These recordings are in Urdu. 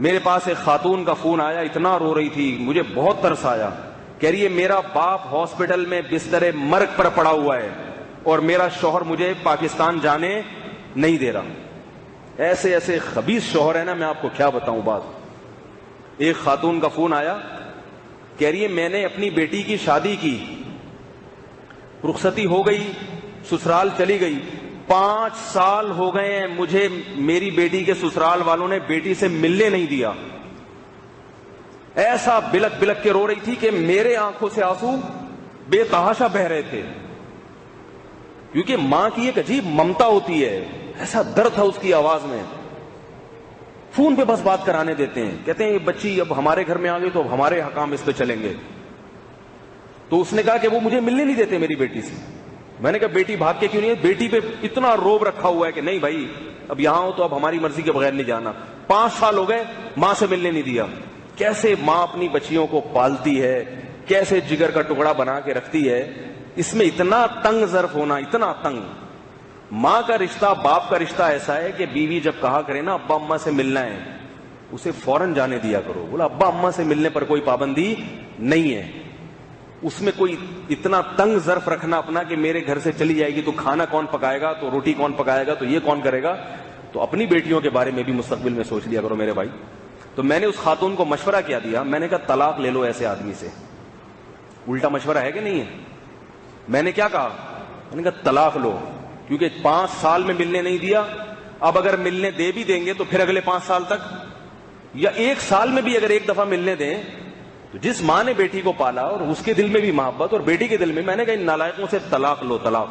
میرے پاس ایک خاتون کا فون آیا, اتنا رو رہی تھی, مجھے بہت ترس آیا. کہہ رہی ہے میرا باپ ہاسپٹل میں بستر مرگ پر پڑا ہوا ہے اور میرا شوہر مجھے پاکستان جانے نہیں دے رہا. ایسے ایسے خبیث شوہر ہے نا, میں آپ کو کیا بتاؤں بات. ایک خاتون کا فون آیا, کہہ رہی ہے میں نے اپنی بیٹی کی شادی کی, رخصتی ہو گئی, سسرال چلی گئی, 5 سال ہو گئے ہیں, مجھے میری بیٹی کے سسرال والوں نے بیٹی سے ملنے نہیں دیا. ایسا بلک بلک کے رو رہی تھی کہ میرے آنکھوں سے آنسو بے تحاشا بہ رہے تھے, کیونکہ ماں کی ایک عجیب ممتا ہوتی ہے. ایسا درد تھا اس کی آواز میں. فون پہ بس بات کرانے دیتے ہیں, کہتے ہیں یہ بچی اب ہمارے گھر میں آ گئی تو اب ہمارے حکام اس پہ چلیں گے. تو اس نے کہا کہ وہ مجھے ملنے نہیں دیتے میری بیٹی سے. میں نے کہا بیٹی بھاگ کے کیوں نہیں ہے؟ بیٹی پہ اتنا روب رکھا ہوا ہے کہ نہیں بھائی اب یہاں ہو تو اب ہماری مرضی کے بغیر نہیں جانا. 5 سال ہو گئے ماں سے ملنے نہیں دیا. کیسے ماں اپنی بچیوں کو پالتی ہے, کیسے جگر کا ٹکڑا بنا کے رکھتی ہے. اس میں اتنا تنگ ظرف ہونا, اتنا تنگ. ماں کا رشتہ, باپ کا رشتہ ایسا ہے کہ بیوی جب کہا کرے نا ابا اماں سے ملنا ہے, اسے فوراً جانے دیا کرو. بولا ابا اماں سے ملنے پر کوئی پابندی نہیں ہے. اس میں کوئی اتنا تنگ ظرف رکھنا اپنا کہ میرے گھر سے چلی جائے گی تو کھانا کون پکائے گا, تو روٹی کون پکائے گا, تو یہ کون کرے گا. تو اپنی بیٹیوں کے بارے میں بھی مستقبل میں سوچ لیا کرو میرے بھائی. تو میں نے اس خاتون کو مشورہ کیا دیا, میں نے کہا طلاق لے لو ایسے آدمی سے. الٹا مشورہ ہے کہ نہیں ہے؟ میں نے کیا کہا, میں نے کہا طلاق لو, کیونکہ 5 سال میں ملنے نہیں دیا. اب اگر ملنے دے بھی دیں گے تو پھر اگلے 5 سال تک, یا 1 سال میں بھی اگر ایک دفعہ ملنے دیں, تو جس ماں نے بیٹی کو پالا اور اس کے دل میں بھی محبت اور بیٹی کے دل میں نے کہا ان نالائقوں سے طلاق لو. طلاق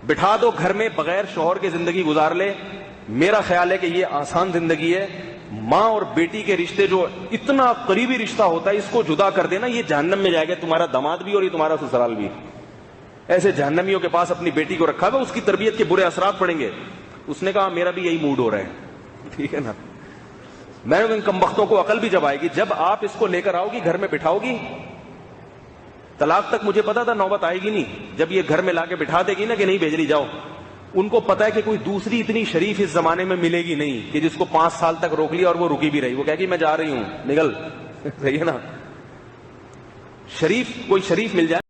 بٹھا دو گھر میں, بغیر شوہر کے زندگی گزار لے. میرا خیال ہے کہ یہ آسان زندگی ہے. ماں اور بیٹی کے رشتے جو اتنا قریبی رشتہ ہوتا ہے, اس کو جدا کر دینا, یہ جہنم میں جائے گا تمہارا داماد بھی اور یہ تمہارا سسرال بھی. ایسے جہنمیوں کے پاس اپنی بیٹی کو رکھا ہوا, اس کی تربیت کے برے اثرات پڑیں گے. اس نے کہا میرا بھی یہی موڈ ہو رہا ہے. ٹھیک ہے نا. میں نے ان کمبختوں کو عقل بھی جب آئے گی, جب آپ اس کو لے کر آؤ گی گھر میں بٹھاؤ گی, طلاق تک مجھے پتا تھا نوبت آئے گی نہیں. جب یہ گھر میں لا کے بٹھا دے گی نا کہ نہیں بھیج رہی جاؤ, ان کو پتا ہے کہ کوئی دوسری اتنی شریف اس زمانے میں ملے گی نہیں کہ جس کو 5 سال تک روک لیا اور وہ رکی بھی رہی. وہ کہے گی میں جا رہی ہوں, نکل. صحیح ہے نا. شریف, کوئی شریف مل جائے